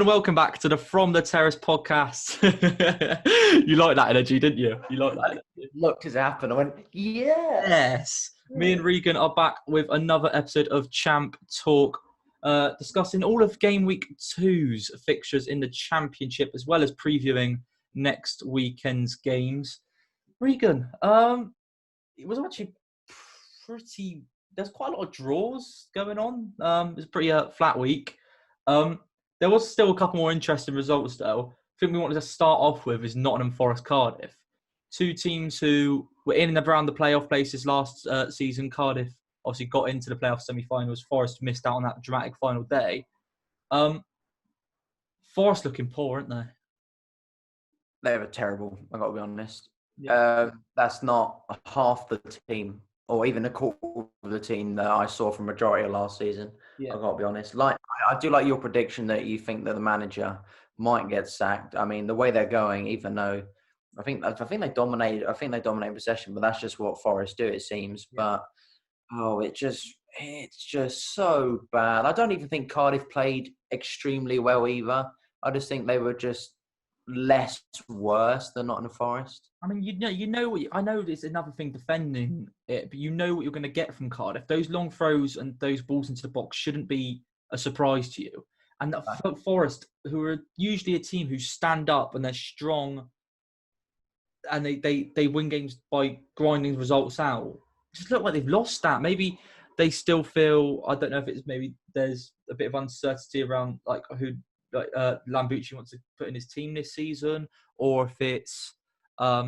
and welcome back to the From the Terrace podcast. You like that energy, didn't you? You like that energy? Looked as it happened. I went, yeah. Yes. Me and Regan are back with another episode of Champ Talk, discussing all of Game Week 2's fixtures in the Championship, as well as previewing next weekend's games. Regan, it was actually pretty... There's quite a lot of draws going on. It was a pretty flat week. There was still a couple more interesting results, though. I think we wanted to start off with is Nottingham Forest Cardiff. Two teams who were in and around the playoff places last season. Cardiff obviously got into the playoff semi-finals. Forest missed out on that dramatic final day. Forest looking poor, aren't they? They were terrible, I've got to be honest. Yeah. That's not half the team, or even a quarter of the team that I saw from majority of last season. Yeah. I've got to be honest. I do like your prediction that you think that the manager might get sacked. I mean, the way they're going, even though I think they dominated. I think they dominate possession, but that's just what Forest do, it seems. Yeah. But it's just so bad. I don't even think Cardiff played extremely well either. I just think they were just less worse than Nottingham Forest. I mean, I know there's another thing defending it, but you know what you're going to get from Cardiff. Those long throws and those balls into the box shouldn't be a surprise to you. And Forest, who are usually a team who stand up and they're strong, and they win games by grinding results out, just look like they've lost that. Maybe they still feel, I don't know if it's maybe there's a bit of uncertainty around who Lamouchi wants to put in his team this season, or if it's I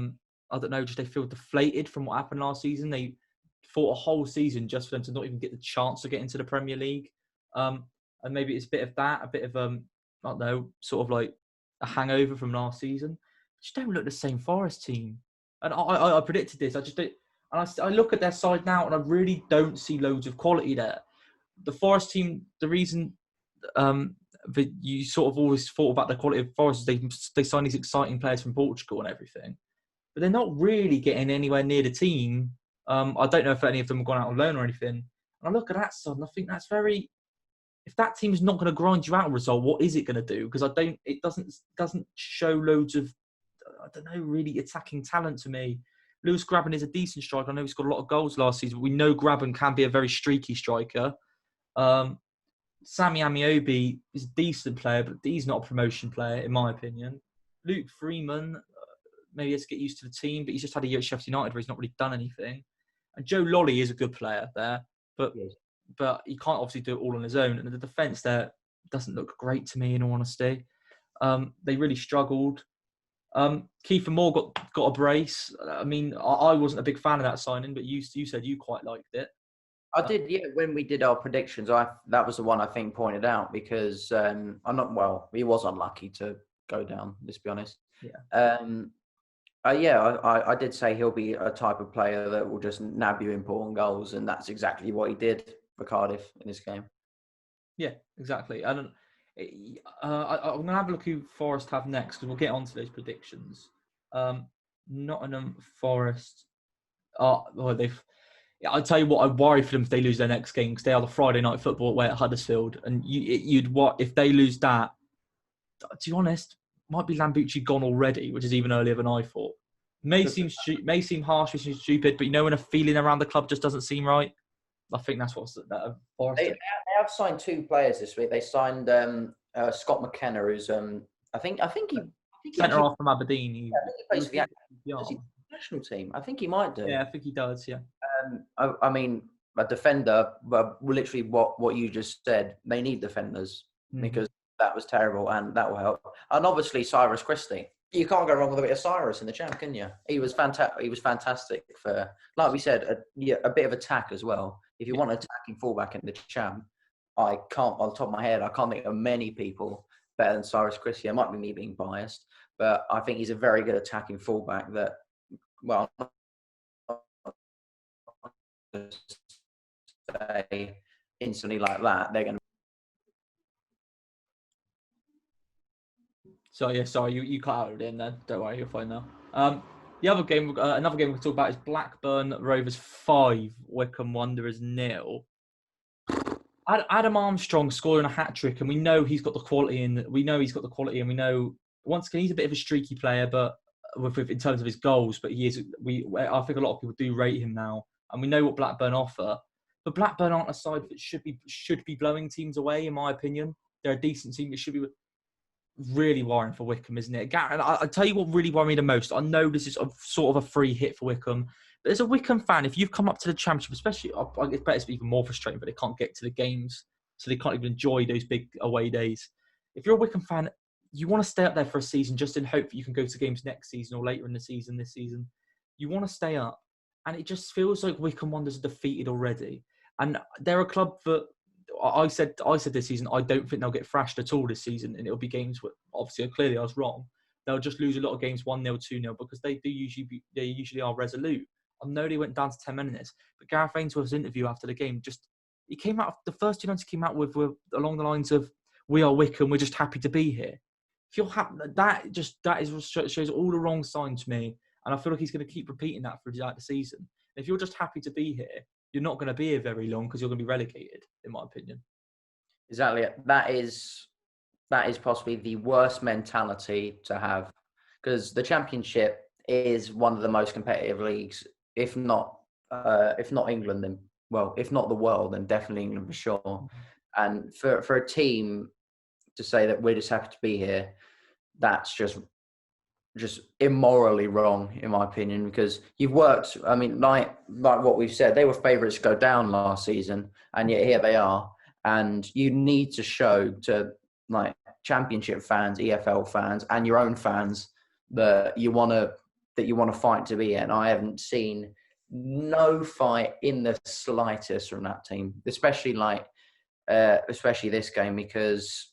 don't know, just they feel deflated from what happened last season. They fought a whole season just for them to not even get the chance to get into the Premier League, and maybe it's a bit of that, a bit of I don't know, sort of like a hangover from last season. Just don't look the same Forest team, and I predicted this. I just don't, and I look at their side now, and I really don't see loads of quality there. The Forest team, the reason that you sort of always thought about the quality of Forest is they sign these exciting players from Portugal and everything, but they're not really getting anywhere near the team. I don't know if any of them have gone out on loan or anything. And I look at that side, and I think that's very. If that team's not going to grind you out a result, what is it going to do? Because it doesn't show loads of, I don't know, really attacking talent to me. Lewis Grabban is a decent striker. I know he's got a lot of goals last season. But we know Grabban can be a very streaky striker. Sammy Amiobi is a decent player, but he's not a promotion player, in my opinion. Luke Freeman, maybe he has to get used to the team, but he's just had a year at Sheffield United where he's not really done anything. And Joe Lolly is a good player there, but he can't obviously do it all on his own. And the defence there doesn't look great to me, in all honesty. They really struggled. Kiefer Moore got a brace. I mean, I wasn't a big fan of that signing, but you said you quite liked it. I did, yeah. When we did our predictions, that was the one I think pointed out because he was unlucky to go down. Let's be honest. Yeah. I did say he'll be a type of player that will just nab you important goals, and that's exactly what he did for Cardiff in this game. Yeah, exactly. I'm going to have a look who Forest have next because we'll get onto those predictions. Nottingham Forest. I'll tell you what, I worry for them if they lose their next game because they are the Friday night football away at Huddersfield, and if they lose that, to be honest, might be Lamouchi gone already, which is even earlier than I thought. May seem harsh, may seem stupid, but when a feeling around the club just doesn't seem right, I think that's what's that. Forest. They have signed two players this week. They signed Scott McKenna, who's I think he centre half from Aberdeen. He plays for the national team. I think he might do. Yeah, I think he does. Yeah. I mean, a defender, but literally what you just said. They need defenders because that was terrible, and that will help. And obviously, Cyrus Christie. You can't go wrong with a bit of Cyrus in the champ, can you? He was fantastic. He was fantastic for, like we said, a bit of attack as well. If you want an attacking fullback in the champ, I can't, on the top of my head, I can't think of many people better than Cyrus Christie. It might be me being biased, but I think he's a very good attacking fullback that, well, say instantly like that, they're going to. Sorry, you cut out in there. Don't worry, you're fine now. The other game, another game we can talk about is Blackburn Rovers 5, Wycombe Wanderers 0. Adam Armstrong scoring a hat-trick, and we know he's got the quality, and we know once again he's a bit of a streaky player, but in terms of his goals, but he is. I think a lot of people do rate him now, and we know what Blackburn offer. But Blackburn aren't a side that should be blowing teams away, in my opinion. They're a decent team that should be really worrying for Wickham, isn't it? Gareth, I tell you what really worried me the most. I know this is sort of a free hit for Wickham, but as a Wickham fan, if you've come up to the Championship, especially, I expect it's even more frustrating, but they can't get to the games, so they can't even enjoy those big away days. If you're a Wickham fan, you want to stay up there for a season just in hope that you can go to games next season or later in the season, this season. You want to stay up, and it just feels like Wickham Wanderers are defeated already. And they're a club that I said this season, I don't think they'll get thrashed at all this season, and it'll be games where, obviously, clearly I was wrong. They'll just lose a lot of games 1-0, 2-0, because they usually are resolute. I know they went down to 10 minutes, but Gareth Ainsworth's interview after the game, he came out, the first 2 lines he came out with were along the lines of, "We are Wickham, we're just happy to be here." If you're happy, shows all the wrong signs to me, and I feel like he's going to keep repeating that throughout the season. If you're just happy to be here, you're not going to be here very long because you're going to be relegated, in my opinion. Exactly. That is possibly the worst mentality to have, because the Championship is one of the most competitive leagues, if not England, then if not the world, then definitely England for sure. Mm-hmm. And for a team to say that we're just happy to be here, that's just immorally wrong, in my opinion, because you've worked. I mean, like what we've said, they were favourites to go down last season, and yet here they are. And you need to show to like Championship fans, EFL fans, and your own fans that you want to fight to be in. I haven't seen no fight in the slightest from that team, especially this game, because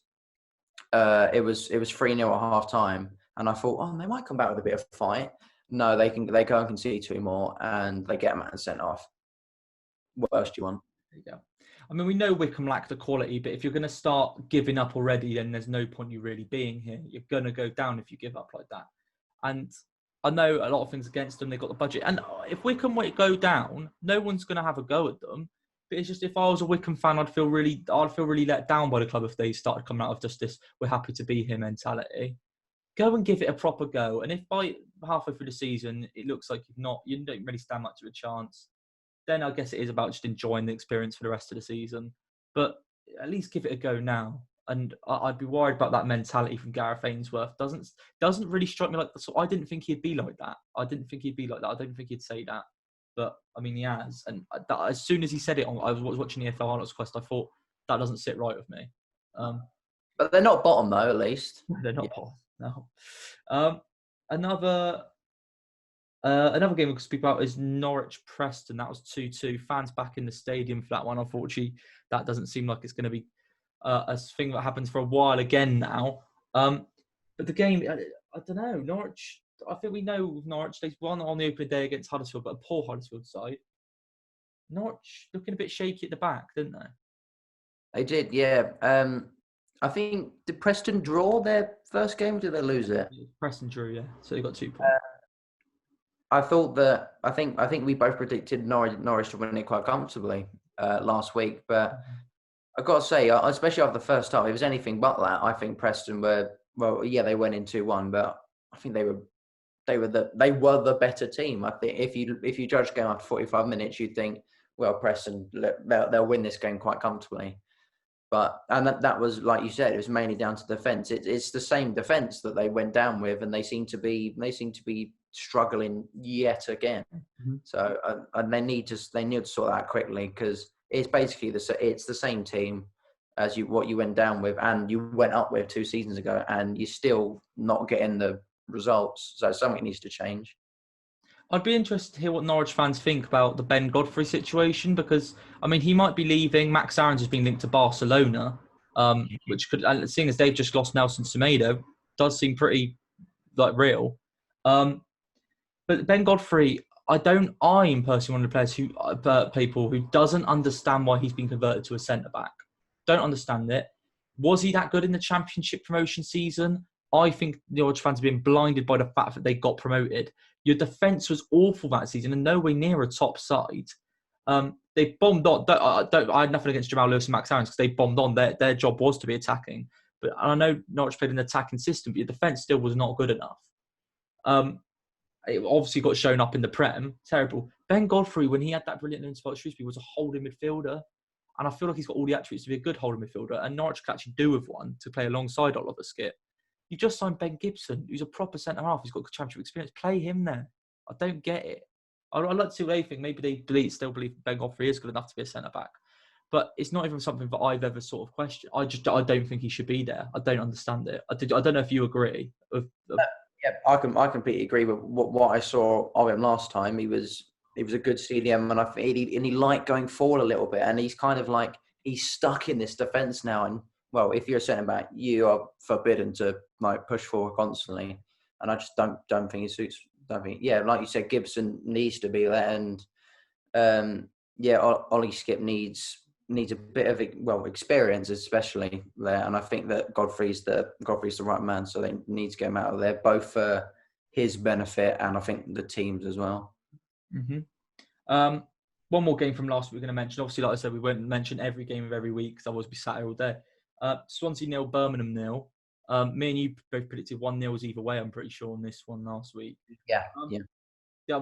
it was 3-0 at half time. And I thought, they might come back with a bit of fight. No, they go and concede 2 more, and they get a man sent off. What else do you want? Yeah, I mean, we know Wickham lack the quality, but if you're going to start giving up already, then there's no point you really being here. You're going to go down if you give up like that. And I know a lot of things against them. They've got the budget, and if Wickham go down, no one's going to have a go at them. But it's just, if I was a Wickham fan, I'd feel really let down by the club if they started coming out of just this "we're happy to be here" mentality. Go and give it a proper go. And if by halfway through the season it looks like you don't really stand much of a chance, then I guess it is about just enjoying the experience for the rest of the season. But at least give it a go now. And I'd be worried about that mentality from Gareth Ainsworth. Doesn't really strike me like that. So I didn't think he'd be like that. I don't think he'd say that. But I mean, he has. And as soon as he said it, I was watching the EFL Highlights Quest, I thought that doesn't sit right with me. But they're not bottom though, at least. They're not bottom. No. Another game we could speak about is Norwich Preston. That was 2-2. Fans back in the stadium for that one. Unfortunately, that doesn't seem like it's going to be a thing that happens for a while again now. But the game, I don't know. Norwich, I think we know Norwich. They won on the opening day against Huddersfield, but a poor Huddersfield side. Norwich looking a bit shaky at the back, didn't they? They did, yeah. I think, did Preston draw their first game, or did they lose it? Preston drew, yeah. So they got 2 points. I think we both predicted Norwich to win it quite comfortably last week, but I've got to say, especially after the first half, it was anything but that. I think Preston they went in 2-1, but I think they were the better team. I think if you judge the game after 45 minutes, you'd think, well, Preston, they'll win this game quite comfortably. And that was, like you said, it was mainly down to defence. It's the same defence that they went down with, and they seem to be struggling yet again. Mm-hmm. So and they need to sort that out quickly, because it's basically it's the same team as what you went down with and you went up with 2 seasons ago, and you're still not getting the results. So something needs to change. I'd be interested to hear what Norwich fans think about the Ben Godfrey situation, because, I mean, he might be leaving. Max Aarons has been linked to Barcelona, which could, seeing as they've just lost Nelson Semedo, does seem pretty, real. But Ben Godfrey, I'm personally one of the players people who doesn't understand why he's been converted to a centre-back. Don't understand it. Was he that good in the Championship promotion season? I think the Norwich fans have been blinded by the fact that they got promoted. Your defence was awful that season and nowhere near a top side. They bombed on. I had nothing against Jamal Lewis and Max Aarons because they bombed on. Their job was to be attacking. But I know Norwich played an attacking system, but your defence still was not good enough. It obviously got shown up in the Prem. Terrible. Ben Godfrey, when he had that brilliant insight at Shrewsbury, was a holding midfielder. And I feel like he's got all the attributes to be a good holding midfielder. And Norwich could actually do with one to play alongside Oliver Skip. You just signed Ben Gibson, who's a proper centre-half. He's got championship experience. Play him there. I don't get it. I'd like to see what they think. Maybe they still believe Ben Godfrey is good enough to be a centre-back. But it's not even something that I've ever sort of questioned. I don't think he should be there. I don't understand it. I don't know if you agree. Yeah, I completely agree with what I saw of him last time. He was a good CDM, and he liked going forward a little bit. And he's kind of like he's stuck in this defence now. And well, if you're a centre back, you are forbidden to like push forward constantly. And I just don't think he suits. Like you said, Gibson needs to be there, and Ollie Skip needs a bit of experience, especially there. And I think that Godfrey's the right man, so they need to get him out of there, both for his benefit and I think the team's as well. Mm-hmm. One more game from last week we're going to mention. Obviously, like I said, we won't mention every game of every week because otherwise we'll be sat here all day. Swansea 0, Birmingham 0. Me and you both predicted 1-0 either way, I'm pretty sure, on this one last week. Yeah. Well,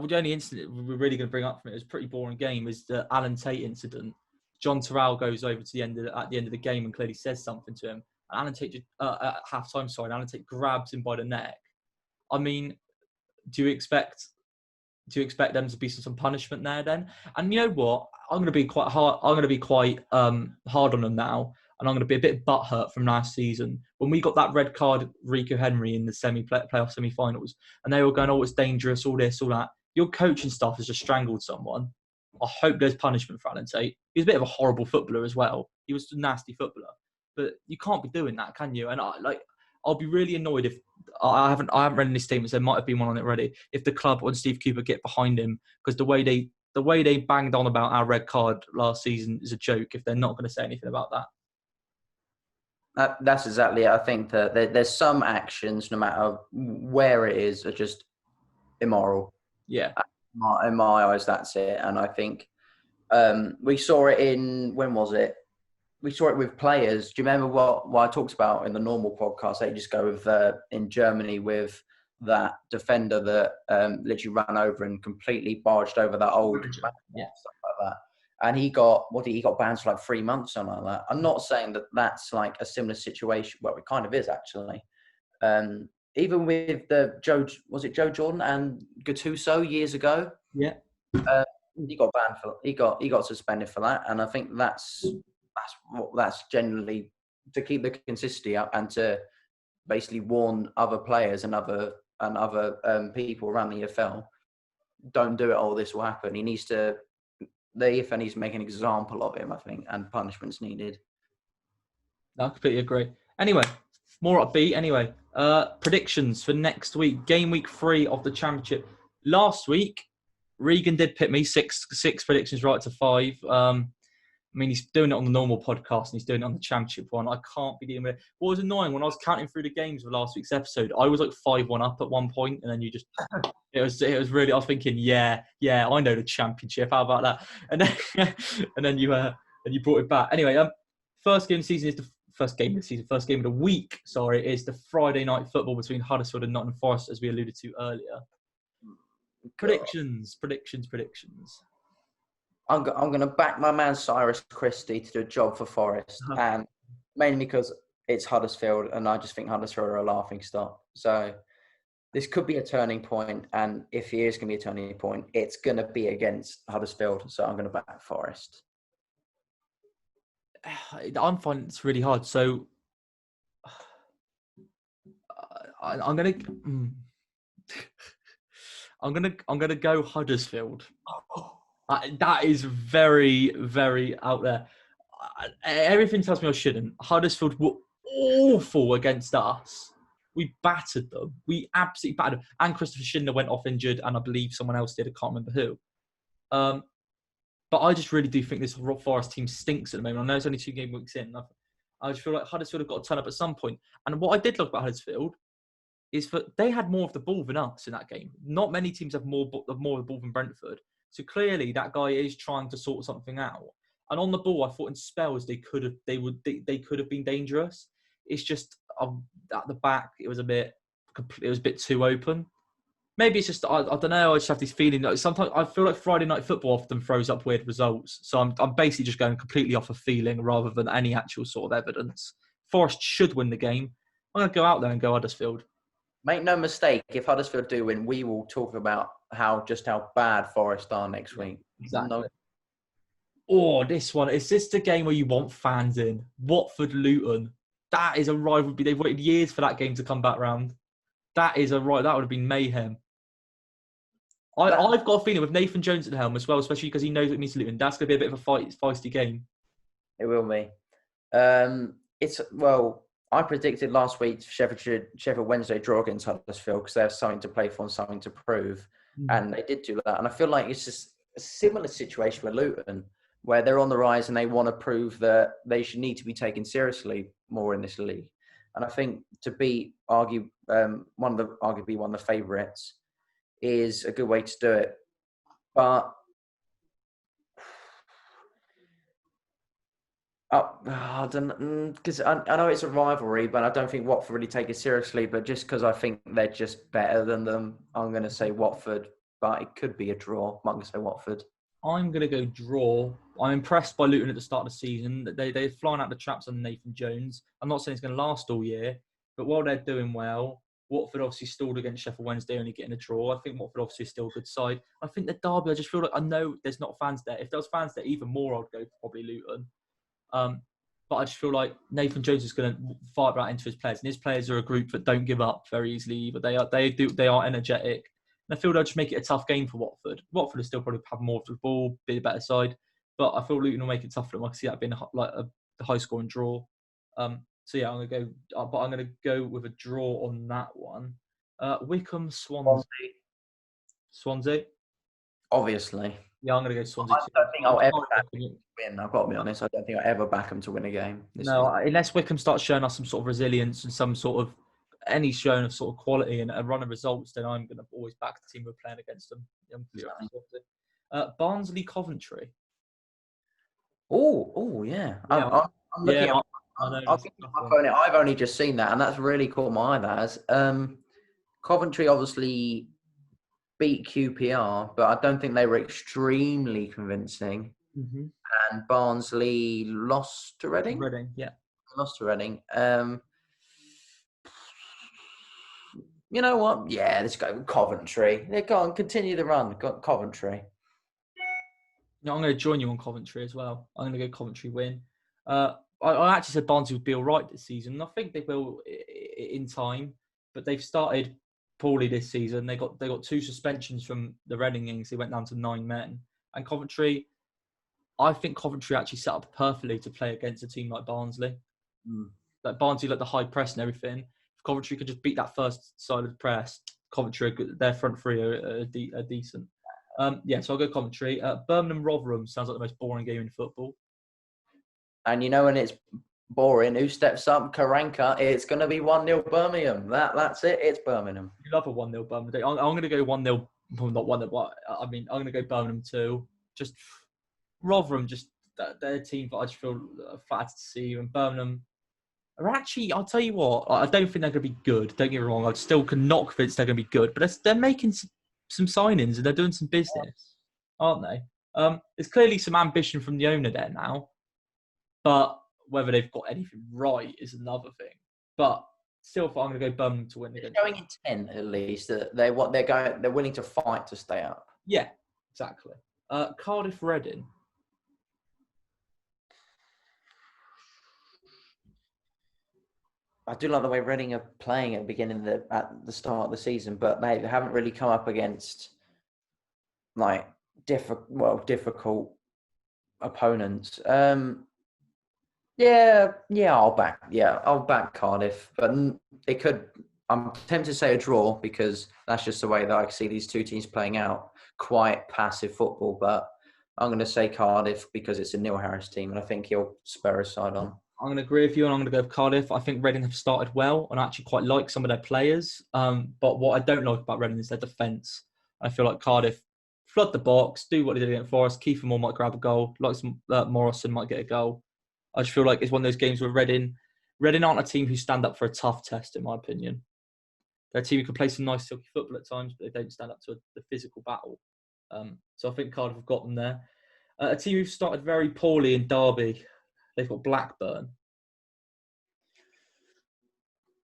the only incident we're really going to bring up from it was a pretty boring game is the Alan Tate incident. John Terrell goes over to at the end of the game and clearly says something to him. And Alan Tate at half-time, Alan Tate grabs him by the neck. I mean, do you expect them to be some punishment there then? And you know what? I'm going to be quite hard. I'm going to be quite hard on them now, and I'm going to be a bit butthurt from last season when we got that red card, Rico Henry, in the playoff semi-finals, and they were going, "Oh, it's dangerous, all this, all that." Your coaching staff has just strangled someone. I hope there's punishment for Alan Tate. He's a bit of a horrible footballer as well. He was a nasty footballer, but you can't be doing that, can you? And I'll be really annoyed if I haven't read any statements. There might have been one on it already. If the club and Steve Cooper get behind him, because the way they banged on about our red card last season is a joke. If they're not going to say anything about that, that's exactly it. I think that there's some actions, no matter where it is, are just immoral. Yeah. In my eyes, that's it. And I think we saw it in, when was it? We saw it with players. Do you remember what I talked about in the normal podcast? They just go with in Germany with that defender that literally ran over and completely barged over that old man, stuff like that. And he got banned for like 3 months, something like that. I'm not saying that that's like a similar situation. Well, it kind of is actually. Even with Joe Jordan and Gattuso years ago. Yeah. He got banned he got suspended for that, and I think that's generally to keep the consistency up and to basically warn other players and other people around the EFL, don't do it. All this will happen. He needs to. The EFL needs to make an example of him, I think, and punishments needed. I completely agree. Anyway, more upbeat. Anyway, predictions for next week, game week 3 of the Championship. Last week, Regan did pit me six predictions right to 5. I mean, he's doing it on the normal podcast and he's doing it on the Championship one. I can't be dealing with it. What was annoying, when I was counting through the games of last week's episode, I was like 5-1 up at one point, and then you just, it was really, I was thinking, yeah, I know the Championship. How about that? And then you brought it back. Anyway, first game of the week, is the Friday night football between Huddersfield and Nottingham Forest, as we alluded to earlier. Predictions. I'm going to back my man Cyrus Christie to do a job for Forest, and mainly because it's Huddersfield, and I just think Huddersfield are a laughing stock. So this could be a turning point, and if it is going to be a turning point, it's going to be against Huddersfield. So I'm going to back Forest. I'm finding it's really hard. So I'm gonna go Huddersfield. That is very, very out there. Everything tells me I shouldn't. Huddersfield were awful against us. We battered them. We absolutely battered them. And Christopher Schindler went off injured, and I believe someone else did. I can't remember who. But I just really do think this Forest team stinks at the moment. I know it's only 2 game weeks in. I just feel like Huddersfield have got to turn up at some point. And what I did love about Huddersfield is that they had more of the ball than us in that game. Not many teams have more of the ball than Brentford. So clearly that guy is trying to sort something out. And on the ball, I thought in spells they could have been dangerous. It's just at the back it was a bit too open. Maybe it's just I don't know. I just have this feeling that sometimes I feel like Friday night football often throws up weird results. So I'm basically just going completely off a feeling rather than any actual sort of evidence. Forest should win the game. I'm going to go out there and go Huddersfield. Make no mistake, if Huddersfield do win, we will talk about how bad Forest are next week. Exactly. Oh, this one. Is this the game where you want fans in? Watford, Luton. That is a rivalry. They've waited years for that game to come back round. That would have been mayhem. I've got a feeling with Nathan Jones at the helm as well, especially because he knows it needs to Luton. That's going to be a bit of a feisty game. It will be. I predicted last week Sheffield Wednesday draw against Huddersfield because they have something to play for and something to prove. And they did do that. And I feel like it's just a similar situation with Luton, where they're on the rise and they want to prove that they should need to be taken seriously more in this league. And I think to beat arguably one of the favourites is a good way to do it. But I don't, because I know it's a rivalry, but I don't think Watford really take it seriously. But just because I think they're just better than them, I'm going to say Watford. But it could be a draw. I'm going to say Watford. I'm going to go draw. I'm impressed by Luton at the start of the season. They're flying out the traps on Nathan Jones. I'm not saying it's going to last all year, but while they're doing well, Watford obviously stalled against Sheffield Wednesday, only getting a draw. I think Watford obviously is still a good side. I think the derby, I just feel like I know there's not fans there. If there was fans there even more, I'd go probably Luton. But I just feel like Nathan Jones is going to fight right into his players, and his players are a group that don't give up very easily. But they are energetic, and I feel they'll just make it a tough game for Watford. Watford will still probably have more of the ball, be a better side, but I feel Luton will make it tough for them. I can see that being a high scoring draw. So yeah, I'm going to go with a draw on that one. Wickham, Swansea. Obviously. Yeah, I'm going to go Swansea. I don't think I'll ever back them to win. I've got to be honest. I don't think I'll ever back them to win a game. Unless Wickham starts showing us some sort of resilience and some sort of any showing of sort of quality and a run of results, then I'm going to always back the team we're playing against them. Barnsley, Coventry. Oh, yeah. I'm looking at. I'll give you my phone. I've only just seen that, and that's really caught my eye. That has. Coventry obviously beat QPR, but I don't think they were extremely convincing. Mm-hmm. And Barnsley lost to Reading. Lost to Reading. You know what? Yeah, let's go with Coventry. They go on, continue the run. Got Coventry. No, I'm going to join you on Coventry as well. I'm going to go Coventry win. I actually said Barnsley would be all right this season. I think they will in time, but they've started poorly this season. They got 2 suspensions from the Reading innings. They went down to 9 men. And Coventry, I think Coventry actually set up perfectly to play against a team like Barnsley. Like Barnsley, like the high press and everything. If Coventry could just beat that first side of the press, Coventry, their front three are decent. So I'll go Coventry. Birmingham, Rotherham sounds like the most boring game in football. And you know when it's boring, who steps up? Karanka. It's going to be 1-0 Birmingham. That's it. It's Birmingham. You love a 1-0 Birmingham. I'm going to go 1-0. Well, not 1-0, but I mean, I'm going to go Birmingham too. Just Rotherham, just their team that I just feel flattered to see. And Birmingham are actually, I'll tell you what, I don't think they're going to be good. Don't get me wrong. I still cannot convince they're going to be good. But they're making some signings and they're doing some business, aren't they? There's clearly some ambition from the owner there now. But whether they've got anything right is another thing. But still, I'm going to go Birmingham to win. They're showing intent at least that they're willing to fight to stay up. Yeah, exactly. Cardiff, Reading. I do like the way Reading are playing at the start of the season, but they haven't really come up against like difficult opponents. I'll back Cardiff, but it could. I'm tempted to say a draw because that's just the way that I see these two teams playing out. Quite passive football, but I'm going to say Cardiff because it's a Neil Harris team, and I think he'll spur his side on. I'm going to agree with you, and I'm going to go with Cardiff. I think Reading have started well, and I actually quite like some of their players. But what I don't like about Reading is their defence. I feel like Cardiff flood the box, do what they did against Forest. Kiefer Moore might grab a goal. Morrison might get a goal. I just feel like it's one of those games where Reading aren't a team who stand up for a tough test, in my opinion. They're a team who can play some nice silky football at times, but they don't stand up to the physical battle. So I think Cardiff have got them there. A team who've started very poorly in Derby, they've got Blackburn.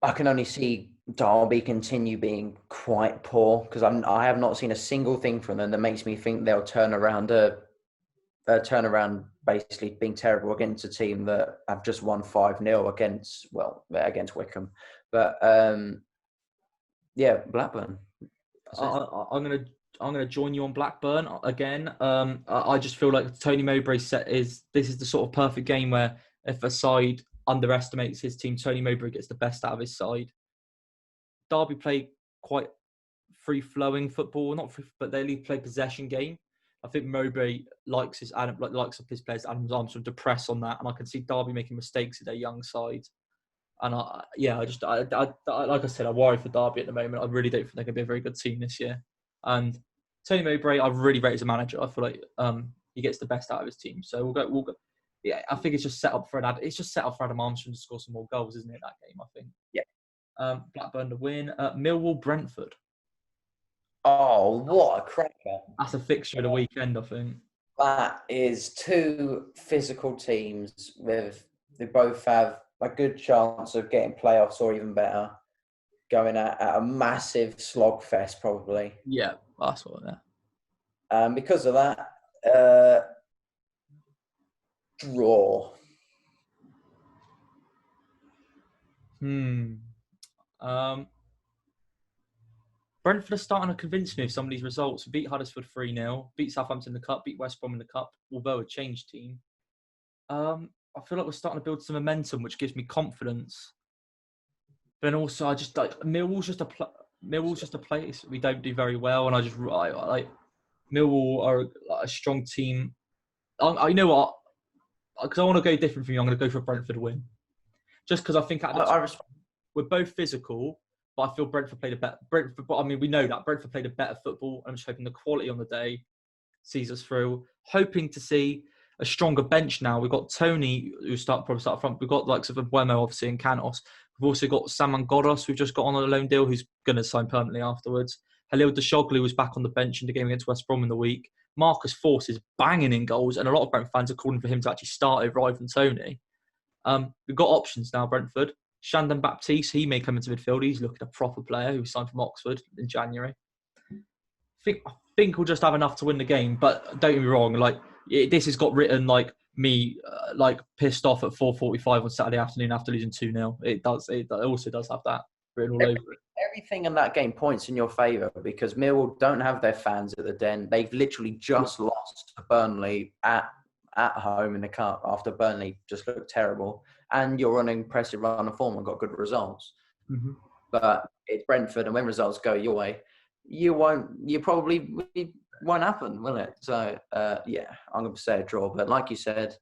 I can only see Derby continue being quite poor because I have not seen a single thing from them that makes me think they'll turn around basically being terrible against a team that have just won 5-0 against Wickham. But Blackburn. I'm gonna join you on Blackburn again. I just feel like Tony Mowbray this is the sort of perfect game where if a side underestimates his team, Tony Mowbray gets the best out of his side. Derby play quite free-flowing football, but they play possession game. I think Mowbray likes his players. Adams Armstrong to press on that, and I can see Derby making mistakes at their young side. And like I said, I worry for Derby at the moment. I really don't think they're going to be a very good team this year. And Tony Mowbray, I really rate as a manager. I feel like he gets the best out of his team. So we'll go. Yeah, I think it's just set up for Adam Armstrong to score some more goals, isn't it? That game, I think. Yeah. Blackburn to win. Millwall Brentford. Oh, what a cracker! That's a fixture of the weekend, I think. That is two physical teams they both have a good chance of getting playoffs or even better, going at a massive slogfest probably. Yeah, that's what. Yeah. Because of that, draw. Brentford are starting to convince me of some of these results. We beat Huddersfield 3-0, beat Southampton in the Cup, beat West Brom in the Cup, although a changed team. I feel like we're starting to build some momentum, which gives me confidence. But then also, I just like Millwall's just a place we don't do very well, and I like Millwall are a strong team. I know what, because I want to go different from you. I'm going to go for a Brentford win, just because I think we're both physical. But I feel Brentford played a better. We know that Brentford played a better football. I'm just hoping the quality on the day sees us through. Hoping to see a stronger bench now. We've got Tony, who probably start front. We've got likes of Buemo, obviously, and Canos. We've also got Saman Godos, who've just got on a loan deal, who's going to sign permanently afterwards. Halil Deshoglu was back on the bench in the game against West Brom in the week. Marcus Force is banging in goals, and a lot of Brentford fans are calling for him to actually start over Ivan Toney. We've got options now, Brentford. Shandon Baptiste, he may come into midfield. He's looking a proper player who signed from Oxford in January. I think we'll just have enough to win the game, but don't get me wrong. This has got written like me, pissed off at 4:45 on Saturday afternoon after losing 2-0. It does. It also does have that written all over it. Everything in that game points in your favour because Millwall don't have their fans at the Den. They've literally just lost to Burnley at home in the Cup after Burnley just looked terrible. And you're on an impressive run of form and got good results. Mm-hmm. But it's Brentford, and when results go your way, you probably won't happen, will it? So, I'm going to say a draw. But like you said,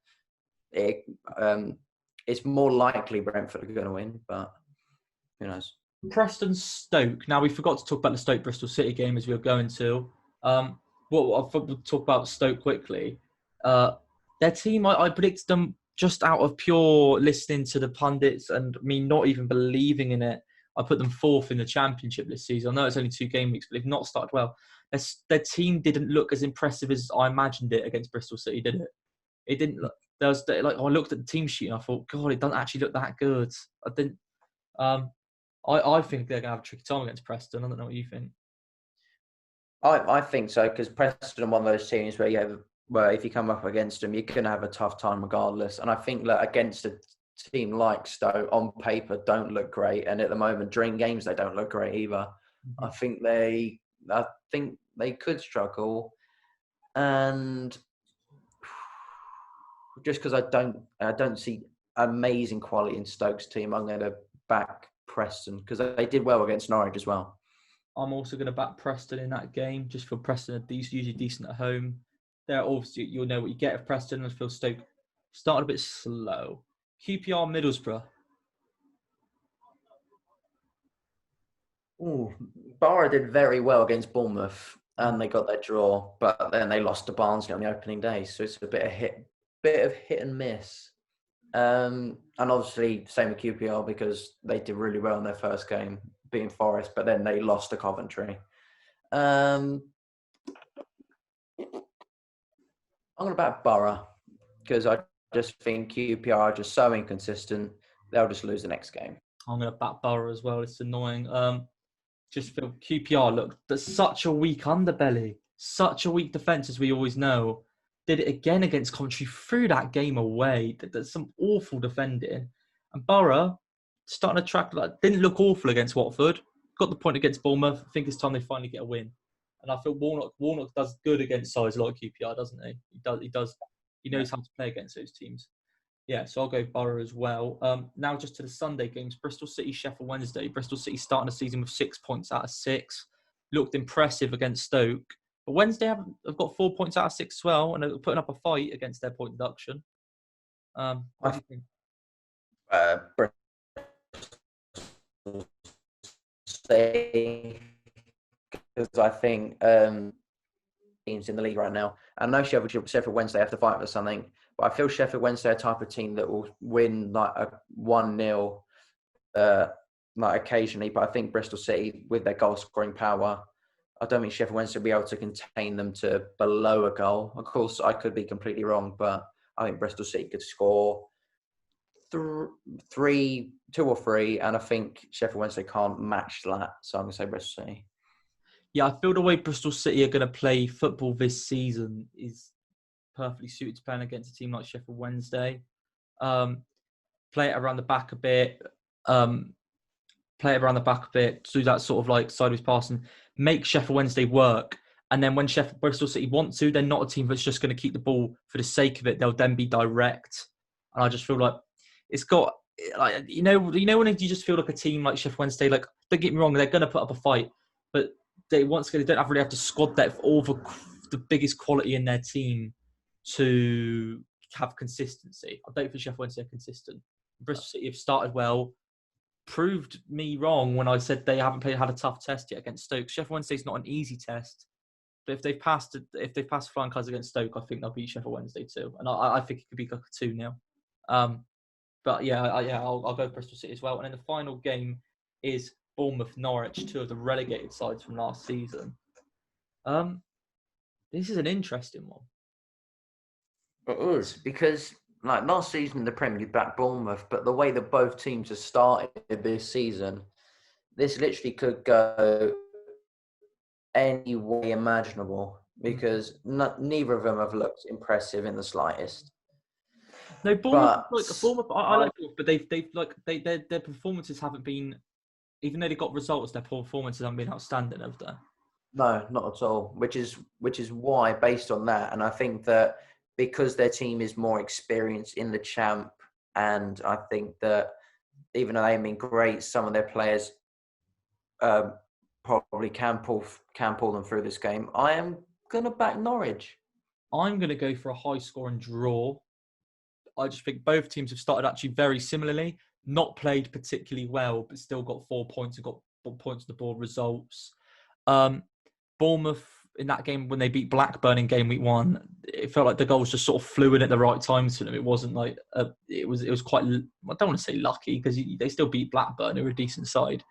it's more likely Brentford are going to win, but who knows? Preston Stoke. Now, we forgot to talk about the Stoke-Bristol City game as we were going to. I'll talk about Stoke quickly. Their team, I predicted them just out of pure listening to the pundits and me not even believing in it. I put them fourth in the Championship this season. I know it's only 2 game weeks, but they've not started well. Their team didn't look as impressive as I imagined it against Bristol City, did it? It didn't look. I looked at the team sheet and I thought, God, it doesn't actually look that good. I didn't. I think they're going to have a tricky time against Preston. I don't know what you think. I think so, because Preston are one of those teams where if you come up against them, you're going to have a tough time regardless. And I think that against a team like Stoke, on paper, don't look great. And at the moment, during games, they don't look great either. Mm-hmm. I think they could struggle. And just because I don't see amazing quality in Stoke's team, I'm going to back Preston because they did well against Norwich as well. I'm also going to back Preston in that game, just for Preston usually decent at home. They're obviously, you'll know what you get of Preston. I feel Stoke started a bit slow. QPR Middlesbrough. Barra did very well against Bournemouth and they got their draw, but then they lost to Barnsley on the opening day. So it's a bit of hit and miss. And obviously, same with QPR because they did really well in their first game, beating Forest, but then they lost to Coventry. I'm going to back Borough because I just think QPR are just so inconsistent. They'll just lose the next game. I'm going to back Borough as well. It's annoying. Just feel QPR look, there's such a weak underbelly, such a weak defence as we always know. Did it again against Coventry, threw that game away. There's some awful defending. And Borough starting to track, didn't look awful against Watford. Got the point against Bournemouth. I think it's time they finally get a win. And I feel Warnock does good against sides like QPR, doesn't he? He does. He knows how to play against those teams. Yeah, so I'll go Borough as well. Now just to the Sunday games. Bristol City, Sheffield Wednesday. Bristol City starting the season with 6 points out of 6. Looked impressive against Stoke. But Wednesday have got 4 points out of 6 as well, and they're putting up a fight against their point deduction. What do you think? Because I think teams in the league right now. I know Sheffield Wednesday have to fight for something, but I feel Sheffield Wednesday are a type of team that will win like a 1-0 like occasionally. But I think Bristol City, with their goal scoring power, I don't think Sheffield Wednesday will be able to contain them to below a goal. Of course, I could be completely wrong, but I think Bristol City could score 2 or 3, and I think Sheffield Wednesday can't match that. So I'm going to say Bristol City. Yeah, I feel the way Bristol City are going to play football this season is perfectly suited to playing against a team like Sheffield Wednesday. Play it around the back a bit. Do that sort of like sideways passing. Make Sheffield Wednesday work. And then when Bristol City want to, they're not a team that's just going to keep the ball for the sake of it. They'll then be direct. And I just feel like it's got, like, you know when you just feel like a team like Sheffield Wednesday, like, don't get me wrong, they're going to put up a fight. But they don't really have to squad depth or the biggest quality in their team to have consistency. I don't think Sheffield Wednesday are consistent. Bristol City have started well, proved me wrong when I said they haven't had a tough test yet against Stoke. Sheffield Wednesday's not an easy test, but if they've passed flying colours against Stoke, I think they'll beat Sheffield Wednesday too, and I think it could be like a 2-0. But I'll go Bristol City as well. And then the final game is Bournemouth, Norwich, 2 of the relegated sides from last season. This is an interesting one. It is, because like last season in the Premier League, backed Bournemouth, but the way that both teams have started this season, this literally could go any way imaginable because neither of them have looked impressive in the slightest. No, Bournemouth. I like Bournemouth, but their performances haven't been, even though they got results, their performances haven't been outstanding, have they? No, not at all. Which is why, based on that, and I think that because their team is more experienced in the champ, and I think that even though they've been great, some of their players probably can pull them through this game. I am going to back Norwich. I'm going to go for a high-scoring draw. I just think both teams have started actually very similarly, not played particularly well, but still got 4 points and got points on the board results. Bournemouth, in that game when they beat Blackburn in game week 1, it felt like the goals just sort of flew in at the right time to them. It wasn't like it was quite, I don't want to say lucky, because they still beat Blackburn, who were a decent side.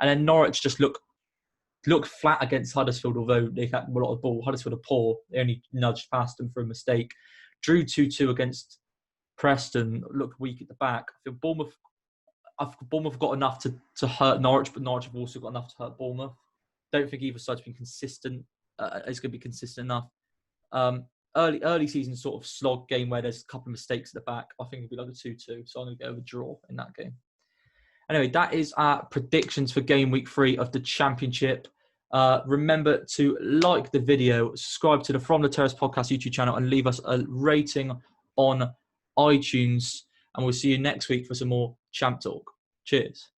And then Norwich just looked flat against Huddersfield, although they had a lot of ball. Huddersfield are poor. They only nudged past them for a mistake. Drew 2-2 against Preston, looked weak at the back. I feel Bournemouth got enough to hurt Norwich, but Norwich have also got enough to hurt Bournemouth. Don't think either side's been consistent. It's going to be consistent enough. Early season sort of slog game where there's a couple of mistakes at the back. I think it'll be like a 2-2. So I'm going to go with a draw in that game. Anyway, that is our predictions for game week 3 of the Championship. Remember to like the video, subscribe to the From the Terrace podcast YouTube channel, and leave us a rating on iTunes. And we'll see you next week for some more Champ Talk. Cheers.